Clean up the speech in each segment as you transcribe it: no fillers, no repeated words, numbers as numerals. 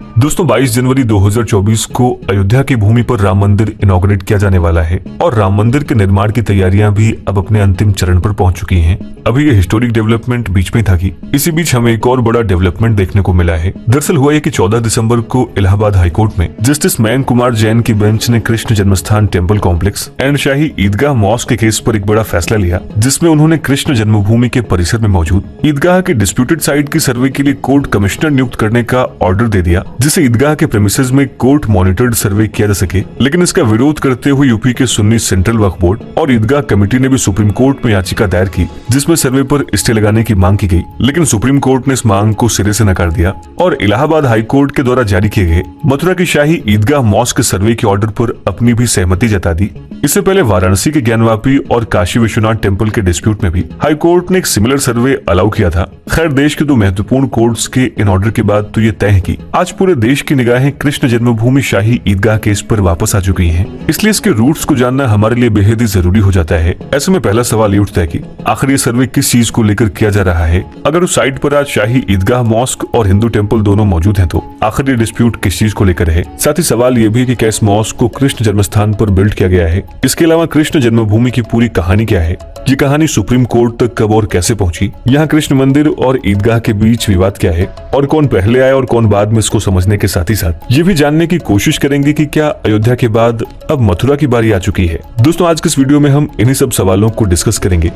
दोस्तों 22 जनवरी 2024 को अयोध्या की भूमि पर राम मंदिर इनॉग्रेट किया जाने वाला है और राम मंदिर के निर्माण की तैयारियां भी अब अपने अंतिम चरण पर पहुंच चुकी हैं। अभी ये हिस्टोरिक डेवलपमेंट बीच में था कि इसी बीच हमें एक और बड़ा डेवलपमेंट देखने को मिला है। दरअसल हुआ है कि 14 दिसंबर को इलाहाबाद हाईकोर्ट में जस्टिस मयंक कुमार जैन की बेंच ने Krishna Janmasthan temple complex and Shahi Idgah mosque के केस पर एक बड़ा फैसला लिया, जिसमें उन्होंने कृष्ण जन्मभूमि के परिसर में मौजूद ईदगाह के डिस्प्यूटेड साइट की सर्वे के लिए कोर्ट कमिश्नर नियुक्त करने का ऑर्डर दे दिया, जिसे ईदगाह के प्रेमिसेस में कोर्ट मॉनिटर्ड सर्वे किया जा सके। लेकिन इसका विरोध करते हुए यूपी के सुन्नी सेंट्रल वक्फ बोर्ड और ईदगाह कमेटी ने भी सुप्रीम कोर्ट में याचिका दायर की, जिसमें सर्वे पर स्टे लगाने की मांग की गई। लेकिन सुप्रीम कोर्ट ने इस मांग को सिरे से नकार दिया और इलाहाबाद हाई कोर्ट के द्वारा जारी किए गए मथुरा की शाही ईदगाह मॉस्क सर्वे के ऑर्डर पर अपनी भी सहमति जता दी। इससे पहले वाराणसी के ज्ञानवापी और काशी विश्वनाथ टेम्पल के डिस्प्यूट में भी हाई कोर्ट ने एक सिमिलर सर्वे अलाउ किया था। खैर, देश के दो महत्वपूर्ण कोर्ट्स के इन ऑर्डर के बाद तो ये तय है कि आज पूरे देश की निगाहें कृष्ण जन्मभूमि शाही ईदगाह केस पर वापस आ चुकी हैं। इसलिए इसके रूट्स को जानना हमारे लिए बेहद ही जरूरी हो जाता है। ऐसे में पहला सवाल ये उठता है कि आखिर ये सर्वे किस चीज को लेकर किया जा रहा है। अगर उस साइट पर आज शाही ईदगाह मॉस्क और हिंदू टेम्पल दोनों मौजूद हैं, तो आखिर ये डिस्प्यूट किस चीज को लेकर है। साथ ही सवाल ये भी कि क्या इस मॉस्क को कृष्ण जन्मस्थान पर बिल्ड किया गया है। इसके अलावा कृष्ण जन्मभूमि की पूरी कहानी क्या है, ये कहानी सुप्रीम कोर्ट तक कब और कैसे पहुंची, यहाँ कृष्ण मंदिर और ईदगाह के बीच विवाद क्या है और कौन पहले आया और कौन बाद में इसको समझने के साथ ही साथ ये भी जानने की कोशिश करेंगे कि क्या अयोध्या के बाद अब मथुरा की बारी आ चुकी है। दोस्तों, आज के इस वीडियो में हम इन्हीं सब सवालों को डिस्कस करेंगे।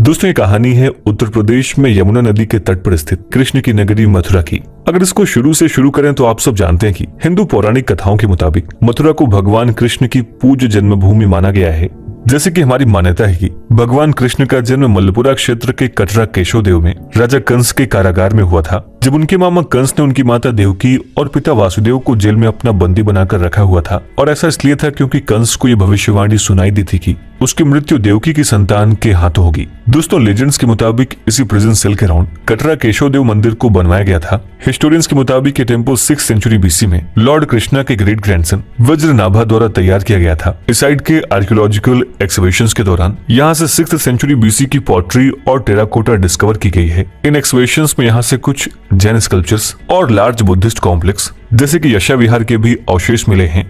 दोस्तों, ये कहानी है उत्तर प्रदेश में यमुना नदी के तट पर स्थित कृष्ण की नगरी मथुरा की। अगर इसको शुरू से शुरू करें तो आप सब जानते हैं कि हिंदू पौराणिक कथाओं के मुताबिक मथुरा को भगवान कृष्ण की पूज्य जन्मभूमि माना गया है। जैसे कि हमारी मान्यता है कि भगवान कृष्ण का जन्म मल्लपुरा क्षेत्र के कटरा केशवदेव में राजा कंस के कारागार में हुआ था, जब उनके मामा कंस ने उनकी माता देवकी और पिता वासुदेव को जेल में अपना बंदी बनाकर रखा हुआ था। और ऐसा इसलिए था क्योंकि कंस को यह भविष्यवाणी सुनाई दी थी कि उसकी मृत्यु देवकी की संतान के हाथों होगी। दोस्तों, लेजेंड्स के मुताबिक इसी प्रिजन सेल के अराउंड कटरा केशवदेव मंदिर को बनवाया गया था। हिस्टोरियंस के मुताबिक ये टेम्पल 6th सेंचुरी बीसी में लॉर्ड कृष्णा के ग्रेट ग्रैंडसन वज्रनाभा द्वारा तैयार किया गया था। इस साइट के आर्कियोलॉजिकल एक्सकवेशंस के दौरान यहाँ से 6th सेंचुरी बीसी की पॉटरी और टेराकोटा डिस्कवर की गई है। इन एक्सकवेशंस में यहाँ से कुछ जैन स्कल्पचर्स और लार्ज बुद्धिस्ट कॉम्प्लेक्स जैसे कि यशा विहार के भी अवशेष मिले हैं।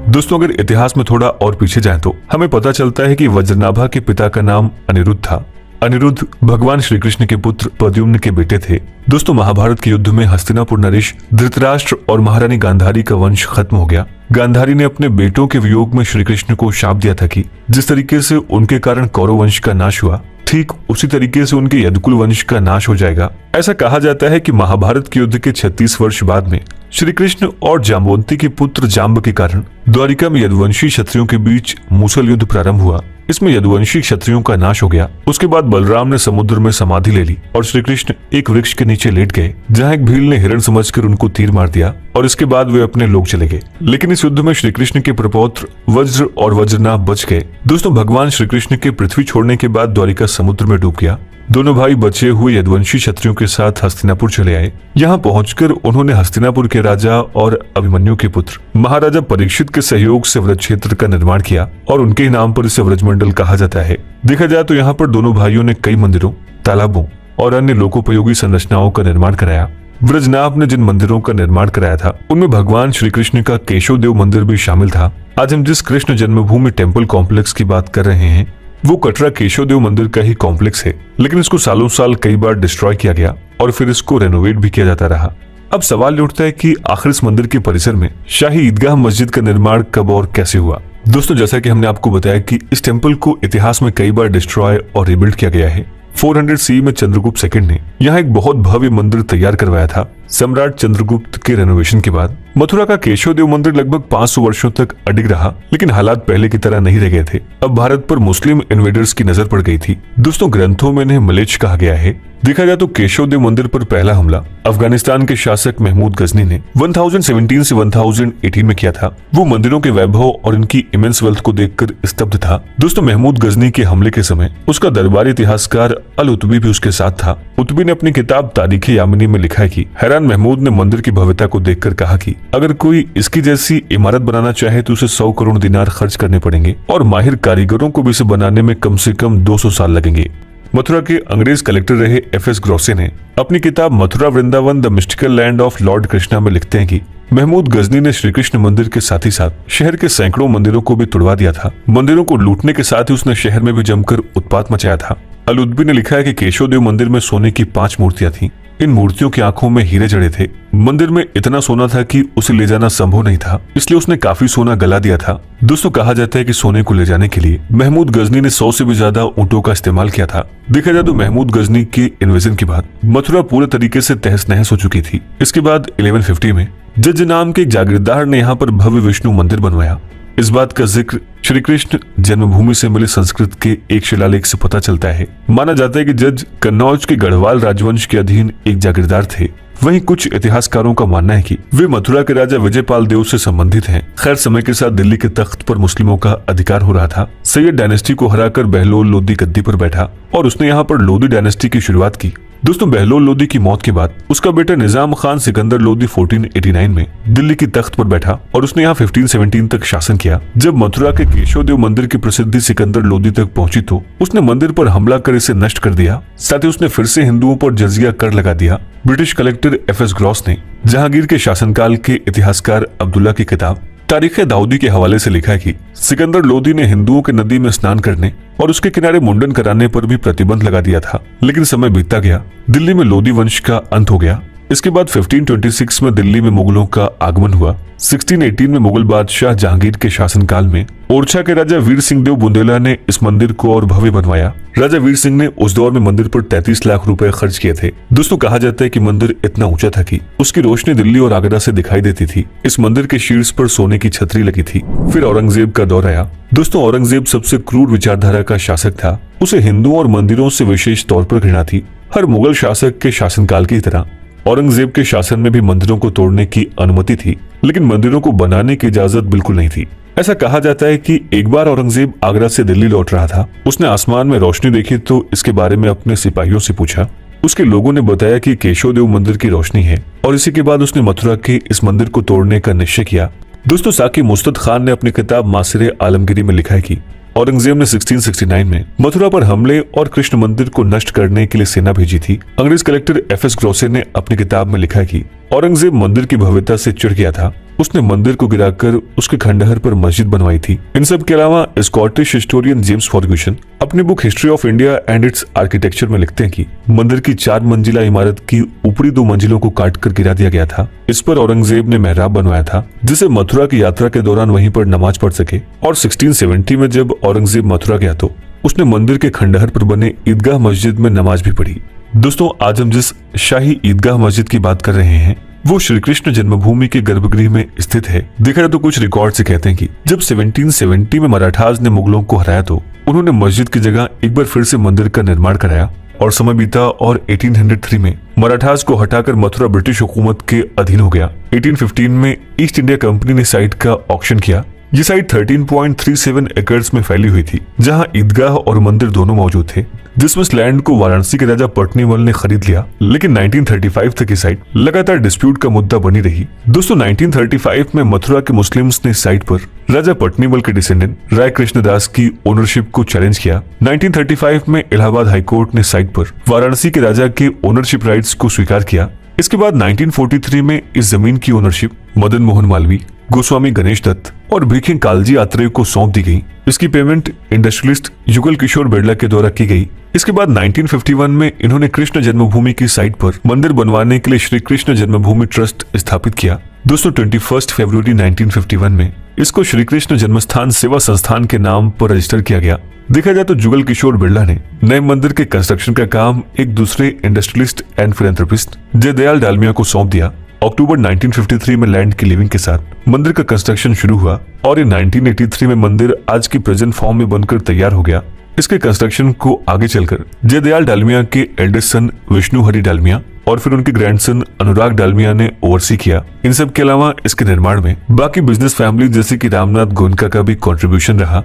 दोस्तों, अगर इतिहास में थोड़ा और पीछे जाएं तो हमें पता चलता है कि वज्रनाभा के पिता का नाम अनिरुद्ध था। अनिरुद्ध भगवान श्री कृष्ण के पुत्र प्रद्युम्न के बेटे थे। दोस्तों, महाभारत के युद्ध में हस्तिनापुर नरेश, धृतराष्ट्र और महारानी गांधारी का वंश खत्म हो गया। गांधारी ने अपने बेटों के वियोग में श्री कृष्ण को शाप दिया था कि जिस तरीके से उनके कारण कौरव वंश का नाश हुआ, ठीक उसी तरीके से उनके यदुकुल वंश का नाश हो जाएगा। ऐसा कहा जाता है कि महाभारत के युद्ध के 36 वर्ष बाद में श्री कृष्ण और जाम्बवंती के पुत्र जाम्ब के कारण द्वारिका में यदुवंशी क्षत्रियों के बीच मूसल युद्ध प्रारंभ हुआ। इसमें यदुवंशी क्षत्रियों का नाश हो गया। उसके बाद बलराम ने समुद्र में समाधि ले ली और श्री कृष्ण एक वृक्ष के नीचे लेट गए, जहाँ एक भील ने हिरण समझकर उनको तीर मार दिया और इसके बाद वे अपने लोग चले गए। लेकिन इस युद्ध में श्री कृष्ण के प्रपौत्र वज्र और वज्रनाभ बच गए। दोस्तों, भगवान श्री कृष्ण के पृथ्वी छोड़ने के बाद द्वारिका समुद्र में डूब गया। दोनों भाई बचे हुए यदुवंशी क्षत्रियों के साथ हस्तिनापुर चले आए। यहाँ पहुंचकर उन्होंने हस्तिनापुर के राजा और अभिमन्यु के पुत्र महाराजा परीक्षित के सहयोग से व्रज क्षेत्र का निर्माण किया और उनके ही नाम पर इसे व्रजमंडल कहा जाता है। देखा जाए तो यहाँ पर दोनों भाइयों ने कई मंदिरों, तालाबों और अन्य लोकोपयोगी संरचनाओं का निर्माण कराया। व्रजनाभ ने जिन मंदिरों का निर्माण कराया था उनमें भगवान श्री कृष्ण का केशवदेव मंदिर भी शामिल था। आज हम जिस कृष्ण जन्मभूमि टेम्पल कॉम्प्लेक्स की बात कर रहे हैं वो कटरा केशवदेव मंदिर का ही कॉम्प्लेक्स है, लेकिन इसको सालों साल कई बार डिस्ट्रॉय किया गया और फिर इसको रेनोवेट भी किया जाता रहा। अब सवाल उठता है कि आखिर इस मंदिर के परिसर में शाही ईदगाह मस्जिद का निर्माण कब और कैसे हुआ। दोस्तों, जैसा कि हमने आपको बताया कि इस टेम्पल को इतिहास में कई बार डिस्ट्रॉय और रिबिल्ड किया गया है। 400 सी में चंद्रगुप्त सेकंड ने यहाँ एक बहुत भव्य मंदिर तैयार करवाया था। सम्राट चंद्रगुप्त के रेनोवेशन के बाद मथुरा का केशवदेव मंदिर लगभग 500 वर्षों तक अडिग रहा, लेकिन हालात पहले की तरह नहीं रह गए थे। अब भारत पर मुस्लिम इन्वेडर्स की नजर पड़ गई थी। दोस्तों, ग्रंथों में इन्हें मलेच्छ कहा गया है। देखा जाए तो केशवदेव मंदिर पर पहला हमला अफगानिस्तान के शासक महमूद गजनी ने 1017 से 1018 में किया था। वो मंदिरों के वैभव और इनकी इमेंस वेल्थ को देखकर स्तब्ध था। दोस्तों, महमूद गजनी के हमले के समय उसका दरबारी इतिहासकार अल उतबी भी उसके साथ था। उतबी ने अपनी किताब तारीख यामिनी में लिखा है कि हैरान महमूद ने मंदिर की भव्यता को देखकर कहा कि अगर कोई इसकी जैसी इमारत बनाना चाहे तो उसे 100 करोड़ दिनार खर्च करने पड़ेंगे और माहिर कारीगरों को भी इसे बनाने में कम से कम 200 साल लगेंगे। मथुरा के अंग्रेज कलेक्टर रहे एफ.एस. ग्रोसे ने अपनी किताब Mathura Vrindavan the mystical land of Lord Krishna में लिखते हैं कि महमूद गजनी ने श्री कृष्ण मंदिर के साथ ही साथ शहर के सैकड़ों मंदिरों को भी तुड़वा दिया था। मंदिरों को लूटने के साथ ही उसने शहर में भी जमकर उत्पात मचाया था। अलुत्बी ने लिखा है कि केशव देव मंदिर में सोने की 5 मूर्तियां थीं। इन मूर्तियों की आंखों में हीरे जड़े थे। मंदिर में इतना सोना था कि उसे ले जाना संभव नहीं था, इसलिए उसने काफी सोना गला दिया था। दोस्तों, कहा जाता है कि सोने को ले जाने के लिए महमूद गजनी ने 100 से भी ज्यादा ऊंटों का इस्तेमाल किया था। देखा जाए तो महमूद गजनी के इन्वेजन के बाद मथुरा पूरे तरीके से तहस नहस हो चुकी थी। इसके बाद 1150 में जज नाम के एक जागीरदार ने यहाँ पर भव्य विष्णु मंदिर बनवाया। इस बात का जिक्र श्री कृष्ण जन्मभूमि से मिले संस्कृत के एक शिलालेख से पता चलता है। माना जाता है कि जज कन्नौज के गढ़वाल राजवंश के अधीन एक जागीरदार थे। वहीं कुछ इतिहासकारों का मानना है कि वे मथुरा के राजा विजयपाल देव से संबंधित हैं। खैर, समय के साथ दिल्ली के तख्त पर मुस्लिमों का अधिकार हो रहा था। सैयद डायनेस्टी को हराकर बहलोल लोदी गद्दी पर बैठा और उसने यहाँ पर लोदी डायनेस्टी की शुरुआत की। दोस्तों, बहलोल लोदी की मौत के बाद उसका बेटा निजाम खान सिकंदर लोदी 1489 में दिल्ली की तख्त पर बैठा और उसने यहाँ 1517 तक शासन किया। जब मथुरा के केशव देव मंदिर की प्रसिद्धि सिकंदर लोदी तक पहुंची तो उसने मंदिर पर हमला कर इसे नष्ट कर दिया। साथ ही उसने फिर से हिंदुओं पर जजिया कर लगा दिया। British collector एफ.एस. ग्रॉस ने जहांगीर के शासनकाल के इतिहासकार अब्दुल्ला की किताब तारीख दाऊदी के हवाले से लिखा है कि सिकंदर लोदी ने हिंदुओं के नदी में स्नान करने और उसके किनारे मुंडन कराने पर भी प्रतिबंध लगा दिया था। लेकिन समय बीतता गया, दिल्ली में लोदी वंश का अंत हो गया। इसके बाद 1526 में दिल्ली में मुगलों का आगमन हुआ। 1618 में मुगल बादशाह जहांगीर के शासनकाल में ओरछा के राजा वीर सिंह देव बुंदेला ने इस मंदिर को और भव्य बनवाया। राजा वीर सिंह ने उस दौर में मंदिर पर 33 लाख रुपए खर्च किए थे। दोस्तों, कहा जाता है कि मंदिर इतना ऊंचा था कि उसकी रोशनी दिल्ली और आगरा से दिखाई देती थी। इस मंदिर के शीर्ष पर सोने की छतरी लगी थी। फिर औरंगजेब का दौर आया। दोस्तों, औरंगजेब सबसे क्रूर विचारधारा का शासक था। उसे हिंदुओं और मंदिरों से विशेष तौर पर घृणा थी। हर मुगल शासक के शासनकाल की तरह औरंगजेब के शासन में भी मंदिरों को तोड़ने की अनुमति थी, लेकिन मंदिरों को बनाने की इजाजत बिल्कुल नहीं थी। ऐसा कहा जाता है कि एक बार औरंगजेब आगरा से दिल्ली लौट रहा था। उसने आसमान में रोशनी देखी तो इसके बारे में अपने सिपाहियों से पूछा। उसके लोगों ने बताया कि केशव देव मंदिर की रोशनी है और इसी के बाद उसने मथुरा के इस मंदिर को तोड़ने का निश्चय किया। दोस्तों, साकी मुस्तद खान ने अपनी किताब मासिर आलमगिरी में लिखा है कि औरंगजेब ने 1669 में मथुरा पर हमले और कृष्ण मंदिर को नष्ट करने के लिए सेना भेजी थी। अंग्रेज कलेक्टर एफ.एस. ग्रोसे ने अपनी किताब में लिखा है कि औरंगजेब मंदिर की भव्यता से चिढ़ गया था। उसने मंदिर को गिराकर उसके खंडहर पर मस्जिद बनवाई थी। इन सब के अलावा स्कॉटिश हिस्टोरियन जेम्स फर्ग्यूसन अपनी book history of India and it's architecture में लिखते हैं कि मंदिर की 4 मंजिला इमारत की ऊपरी 2 मंजिलों को काटकर गिरा दिया गया था। इस पर औरंगजेब ने मेहराब बनवाया था, जिसे मथुरा की यात्रा के दौरान वहीं पर नमाज पढ़ सके। और 1670 में जब औरंगजेब मथुरा गया तो उसने मंदिर के खंडहर पर बने ईदगाह मस्जिद में नमाज भी पढ़ी। दोस्तों, आज हम जिस शाही ईदगाह मस्जिद की बात कर रहे हैं वो श्री कृष्ण जन्मभूमि के गर्भगृह में स्थित है। देखा जाए तो कुछ रिकॉर्ड से कहते हैं कि जब 1770 में मराठास ने मुगलों को हराया तो उन्होंने मस्जिद की जगह एक बार फिर से मंदिर का निर्माण कराया और समय बीता और 1803 में मराठास को हटाकर मथुरा ब्रिटिश हुकूमत के अधीन हो गया। 1815 में ईस्ट इंडिया कंपनी ने साइट का ऑक्शन किया। ये साइट 13.37 एकड़ में फैली हुई थी, जहां ईदगाह और मंदिर दोनों मौजूद थे, जिसमें इस लैंड को वाराणसी के राजा पटनीमल ने खरीद लिया। लेकिन 1935 तक ये साइट लगातार डिस्प्यूट का मुद्दा बनी रही। दोस्तों, 1935 में मथुरा के मुस्लिम्स ने साइट पर राजा पटनीमल के डिसेंडेंट राय कृष्णदास की ओनरशिप को चैलेंज किया। 1935 में इलाहाबाद हाईकोर्ट ने साइट पर वाराणसी के राजा के ओनरशिप राइट्स को स्वीकार किया। इसके बाद 1943 में इस जमीन की ओनरशिप मदन मोहन मालवीय, गोस्वामी गणेश दत्त और भीखिंग कालजी आत्रेय को सौंप दी गई। इसकी पेमेंट इंडस्ट्रियलिस्ट युगल किशोर बिरला के द्वारा की गई। इसके बाद 1951 में इन्होंने कृष्ण जन्मभूमि की साइट पर मंदिर बनवाने के लिए श्री कृष्ण जन्मभूमि ट्रस्ट स्थापित किया। दोस्तों, 21 फरवरी 1951 में इसको श्री कृष्ण जन्मस्थान सेवा संस्थान के नाम पर रजिस्टर किया गया। देखा जाए तो जुगल किशोर बिरला ने नए मंदिर के कंस्ट्रक्शन का काम एक दूसरे industrialist and philanthropist Jaidayal Dalmia को सौंप दिया। अक्टूबर 1953 में लैंड की लिविंग के साथ मंदिर का कंस्ट्रक्शन शुरू हुआ और इन 1983 में मंदिर आज की प्रेजेंट फॉर्म में बनकर तैयार हो गया। इसके कंस्ट्रक्शन को आगे चलकर जयदयाल डालमिया के एल्डेस्ट सन विष्णु हरि डालमिया और फिर उनके ग्रैंडसन अनुराग डालमिया ने ओवरसी किया। इन सब के अलावा इसके निर्माण में बाकी बिजनेस फैमिली जैसे कि रामनाथ गोयनका का भी कंट्रीब्यूशन रहा।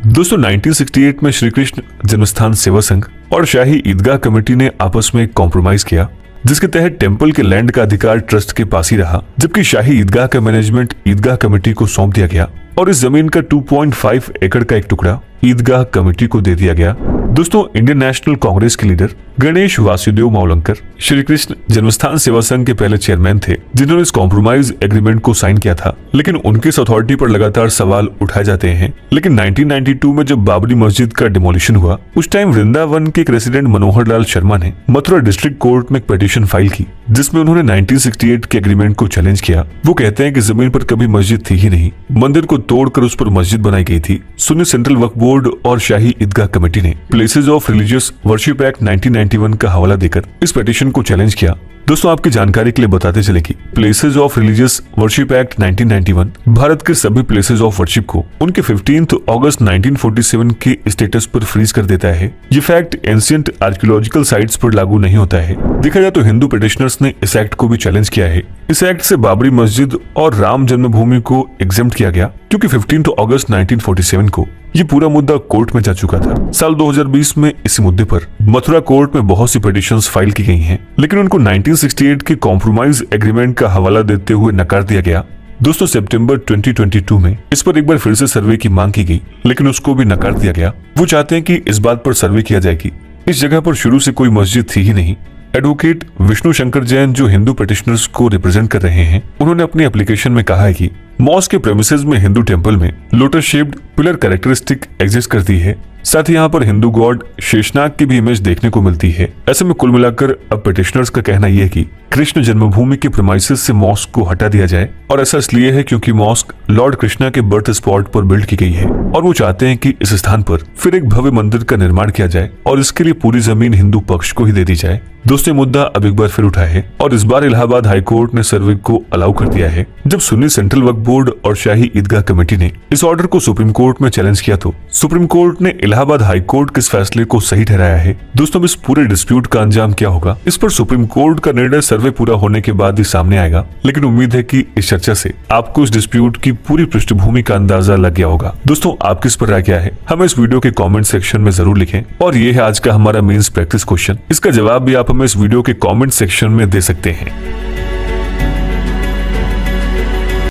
दोस्तों, 1968 में श्री कृष्ण जन्मस्थान सेवा संघ और शाही ईदगाह कमेटी ने आपस में कॉम्प्रोमाइज किया, जिसके तहत टेम्पल के लैंड का अधिकार ट्रस्ट के पास ही रहा, जबकि शाही ईदगाह का मैनेजमेंट ईदगाह कमेटी को सौंप दिया गया और इस जमीन का 2.5 एकड़ का एक टुकड़ा ईदगाह कमेटी को दे दिया गया। दोस्तों, इंडियन नेशनल कांग्रेस के लीडर गणेश वासुदेव मावलंकर श्री कृष्ण जन्मस्थान सेवा संघ के पहले चेयरमैन थे, जिन्होंने इस कॉम्प्रोमाइज एग्रीमेंट को साइन किया था। लेकिन उनके इस अथॉरिटी पर लगातार सवाल उठाए जाते हैं। लेकिन 1992 में जब बाबरी मस्जिद का डिमोलिशन हुआ, उस टाइम वृंदावन के रेसिडेंट मनोहर लाल शर्मा ने मथुरा डिस्ट्रिक्ट कोर्ट में एक पिटीशन फाइल की, जिसमें उन्होंने 1968 के एग्रीमेंट को चैलेंज किया। वो कहते हैं कि जमीन पर कभी मस्जिद थी ही नहीं, मंदिर को तोड़कर उस पर मस्जिद बनाई गई थी। सुन्नी सेंट्रल वक्फ बोर्ड और शाही ईदगाह कमेटी ने places of religious worship act 1991 का हवाला देकर इस पिटीशन को चैलेंज किया। दोस्तों, आपकी जानकारी के लिए बताते चले कि places of religious worship act 1991 Bharat के सभी प्लेसेस ऑफ वर्शिप को उनके 15 अगस्त 1947 के स्टेटस पर फ्रीज कर देता है। ये फैक्ट एंशिएंट आर्कियोलॉजिकल साइट्स पर लागू नहीं होता है। देखा जाए तो हिंदू पिटिशनर्स ने इस एक्ट को भी चैलेंज किया है। इस एक्ट से बाबरी मस्जिद और राम जन्मभूमि को एग्जेम्प्ट किया गया, क्योंकि 15 अगस्त 1947 को ये पूरा मुद्दा कोर्ट में जा चुका था। साल 2020 में इस मुद्दे पर मथुरा कोर्ट में बहुत सी पिटीशंस फाइल की गई हैं, लेकिन उनको 1968 के कॉम्प्रोमाइज एग्रीमेंट का हवाला देते हुए नकार दिया गया। दोस्तों, सितंबर 2022 में इस पर एक बार फिर से सर्वे की मांग की गई, लेकिन उसको भी नकार दिया गया। वो चाहते हैं कि इस बात पर सर्वे किया जाए कि इस जगह पर शुरू से कोई मस्जिद थी ही नहीं। एडवोकेट विष्णु शंकर जैन, जो हिंदू पिटिशनर्स को रिप्रेजेंट कर रहे हैं, उन्होंने अपनी एप्लीकेशन में कहा है कि मॉस्क के प्रेमिसेस में हिंदू टेम्पल में lotus shaped pillar characteristic exist करती है। साथ ही यहाँ पर हिंदू गॉड शेषनाग की भी इमेज देखने को मिलती है। ऐसे में कुल मिलाकर अब पिटिशनर्स का कहना यह है कि कृष्ण जन्मभूमि के प्रेमाइसेस से मॉस्क को हटा दिया जाए, और ऐसा इसलिए है क्योंकि मॉस्क लॉर्ड कृष्णा के बर्थ स्पॉट पर बिल्ड की गई है, और वो चाहते हैं कि इस स्थान पर फिर एक भव्य मंदिर का निर्माण किया जाए, और इसके लिए पूरी जमीन हिंदू पक्ष को ही दे दी जाए। दोस्तों, मुद्दा अब एक बार फिर उठा है, और इस बार इलाहाबाद हाईकोर्ट ने सर्वे को अलाउ कर दिया है। जब सुन्नी सेंट्रल वक्फ बोर्ड और शाही ईदगाह कमेटी ने इस ऑर्डर को सुप्रीम कोर्ट में चैलेंज किया, तो सुप्रीम कोर्ट ने इलाहाबाद हाईकोर्ट के इस फैसले को सही ठहराया है। दोस्तों, इस पूरे डिस्प्यूट का अंजाम क्या होगा, इस पर सुप्रीम कोर्ट का निर्णय सर्वे पूरा होने के बाद ही सामने आएगा। लेकिन उम्मीद है कि इस चर्चा से आपको इस डिस्प्यूट की पूरी पृष्ठभूमि का अंदाजा लग गया होगा। दोस्तों, आपकी इस पर राय क्या है, हमें इस वीडियो के कमेंट सेक्शन में जरूर लिखें। और ये है आज का हमारा मेंस प्रैक्टिस क्वेश्चन। इसका जवाब भी आप हमें इस वीडियो के कमेंट सेक्शन में दे सकते हैं।